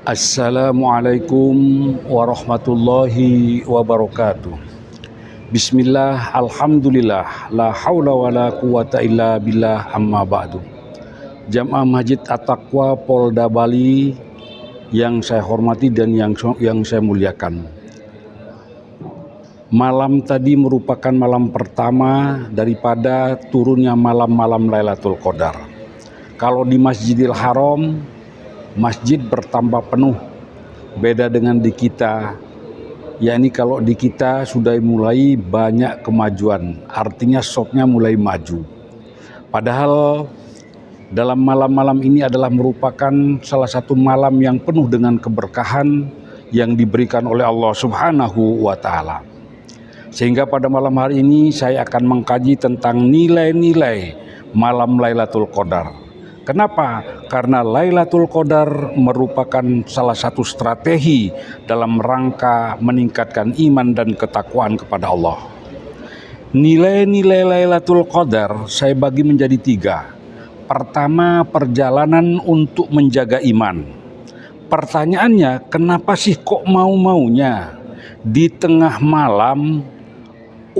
Assalamualaikum warahmatullahi wabarakatuh. Bismillah, alhamdulillah, la haula wa la quwata illa billah, amma ba'du. Jamaah Masjid At-Taqwa Polda Bali yang saya hormati dan yang saya muliakan. Malam tadi merupakan malam pertama daripada turunnya malam-malam Lailatul Qadar. Kalau di Masjidil Haram, masjid bertambah penuh, beda dengan di kita, yakni kalau di kita sudah mulai banyak kemajuan, artinya shopnya mulai maju. Padahal dalam malam-malam ini adalah merupakan salah satu malam yang penuh dengan keberkahan yang diberikan oleh Allah Subhanahu wa Ta'ala. Sehingga pada malam hari ini saya akan mengkaji tentang nilai-nilai malam Lailatul Qadar. Kenapa? Karena Lailatul Qadar merupakan salah satu strategi dalam rangka meningkatkan iman dan ketakwaan kepada Allah. Nilai-nilai Lailatul Qadar saya bagi menjadi 3. Pertama, perjalanan untuk menjaga iman. Pertanyaannya, kenapa sih kok mau-maunya di tengah malam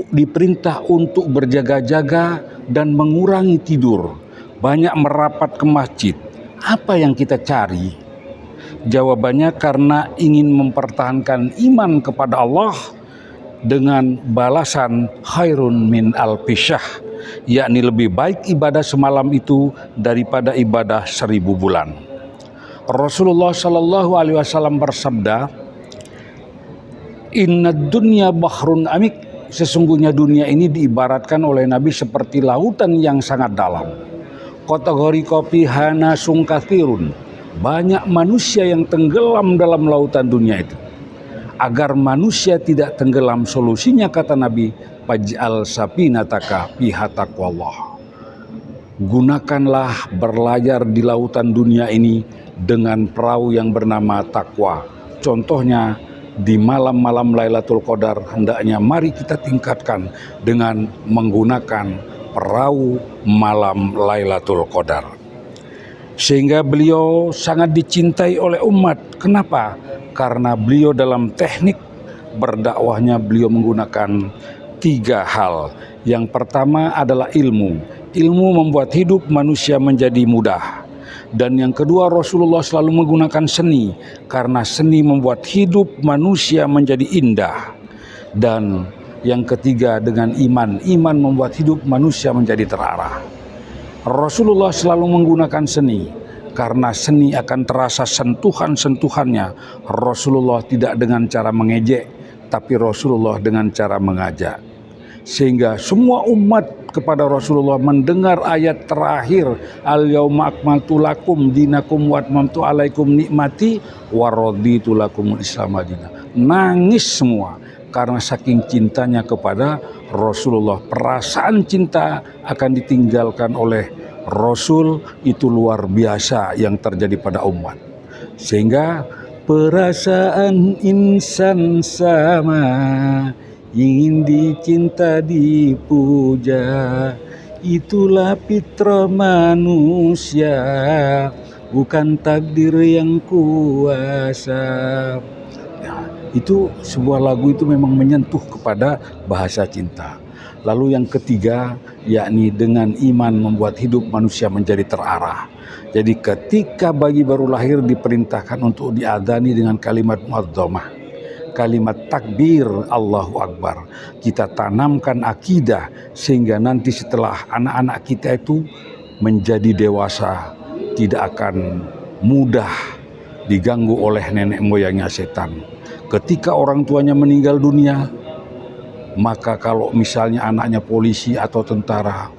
diperintah untuk berjaga-jaga dan mengurangi tidur? Banyak merapat ke masjid. Apa yang kita cari? Jawabannya karena ingin mempertahankan iman kepada Allah dengan balasan khairun min alfisyahr, yakni lebih baik ibadah semalam itu daripada ibadah 1000 bulan. Rasulullah Shallallahu Alaihi Wasallam bersabda, Inna dunya bahrun amik. Sesungguhnya dunia ini diibaratkan oleh Nabi seperti lautan yang sangat dalam. Kategori kopi hana sungkathirun, banyak manusia yang tenggelam dalam lautan dunia itu. Agar manusia tidak tenggelam, solusinya kata Nabi, faj'al safinataka fiha taqwallah. Gunakanlah berlayar di lautan dunia ini dengan perahu yang bernama takwa. Contohnya di malam-malam Lailatul Qadar, hendaknya mari kita tingkatkan dengan menggunakan perahu malam Lailatul Qadar. Sehingga beliau sangat dicintai oleh umat. Kenapa? Karena beliau dalam teknik berdakwahnya beliau menggunakan 3 hal. Yang pertama adalah ilmu. Ilmu membuat hidup manusia menjadi mudah. Dan yang kedua, Rasulullah selalu menggunakan seni, karena seni membuat hidup manusia menjadi indah. Dan yang ketiga dengan iman. Iman membuat hidup manusia menjadi terarah. Rasulullah selalu menggunakan seni, karena seni akan terasa sentuhan-sentuhannya. Rasulullah tidak dengan cara mengejek, tapi Rasulullah dengan cara mengajak. Sehingga semua umat kepada Rasulullah mendengar ayat terakhir, al-yauma akmaltu lakum dinakum wa atmamtu alaikum nikmati wa raditu lakumul islam madinah. Nangis semua karena saking cintanya kepada Rasulullah. Perasaan cinta akan ditinggalkan oleh Rasul itu luar biasa yang terjadi pada umat. Sehingga perasaan insan sama, ingin dicinta dipuja, itulah fitrah manusia, bukan takdir yang kuasa. Itu sebuah lagu itu memang menyentuh kepada bahasa cinta. Lalu yang ketiga, yakni dengan iman membuat hidup manusia menjadi terarah. Jadi ketika bayi baru lahir diperintahkan untuk diadani dengan kalimat mu'adzamah, kalimat takbir Allahu Akbar. Kita tanamkan akidah sehingga nanti setelah anak-anak kita itu menjadi dewasa tidak akan mudah diganggu oleh nenek moyangnya setan. Ketika orang tuanya meninggal dunia, maka kalau misalnya anaknya polisi atau tentara,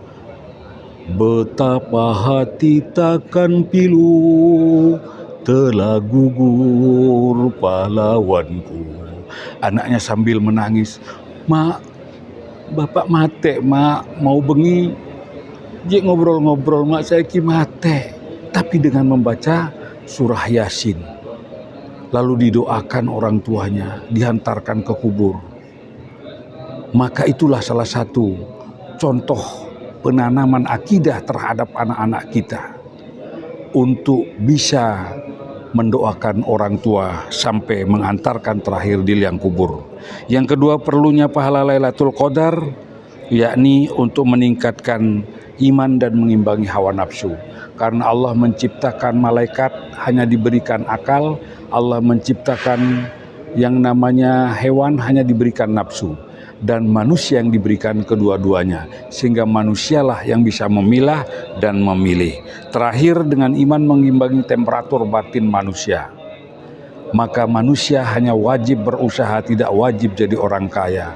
betapa hati takkan pilu, telah gugur pahlawanku. Anaknya sambil menangis, mak, bapak mate, mak, mau bengi, dia ngobrol-ngobrol, mak saya ki mate. Tapi dengan membaca surah Yasin, lalu didoakan orang tuanya, dihantarkan ke kubur. Maka itulah salah satu contoh penanaman akidah terhadap anak-anak kita. untuk bisa mendoakan orang tua sampai mengantarkan terakhir di liang kubur. Yang kedua, perlunya pahala Lailatul Qadar, yakni untuk meningkatkan iman dan mengimbangi hawa nafsu. Karena Allah menciptakan malaikat hanya diberikan akal, Allah menciptakan yang namanya hewan hanya diberikan nafsu, dan manusia yang diberikan kedua-duanya, sehingga manusialah yang bisa memilah dan memilih. Terakhir, dengan iman mengimbangi temperatur batin manusia. Maka manusia hanya wajib berusaha, tidak wajib jadi orang kaya.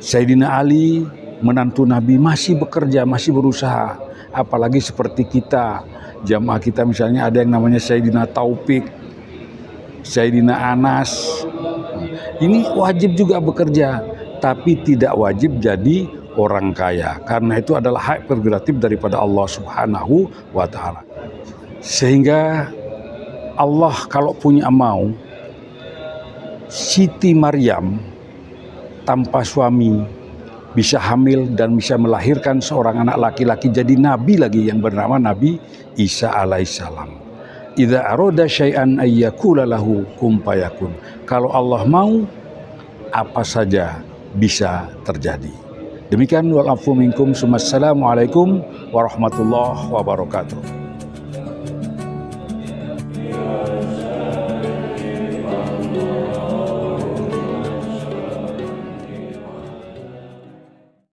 Sayyidina Ali, menantu Nabi, masih bekerja, masih berusaha. Apalagi seperti kita, jamaah kita misalnya ada yang namanya Sayyidina Taufik, Sayyidina Anas. Ini wajib juga bekerja, tapi tidak wajib jadi orang kaya. Karena itu adalah hak prerogatif daripada Allah Subhanahu wa Ta'ala. Sehingga Allah kalau punya mau, Siti Maryam tanpa suami bisa hamil dan bisa melahirkan seorang anak laki-laki, jadi nabi lagi yang bernama Nabi Isa alaihissalam. Idza arada syai'an ayyakula lahu kum fayakun. Kalau Allah mau, apa saja bisa terjadi. Demikian wal afu minkum. Assalamualaikum warahmatullahi wabarakatuh.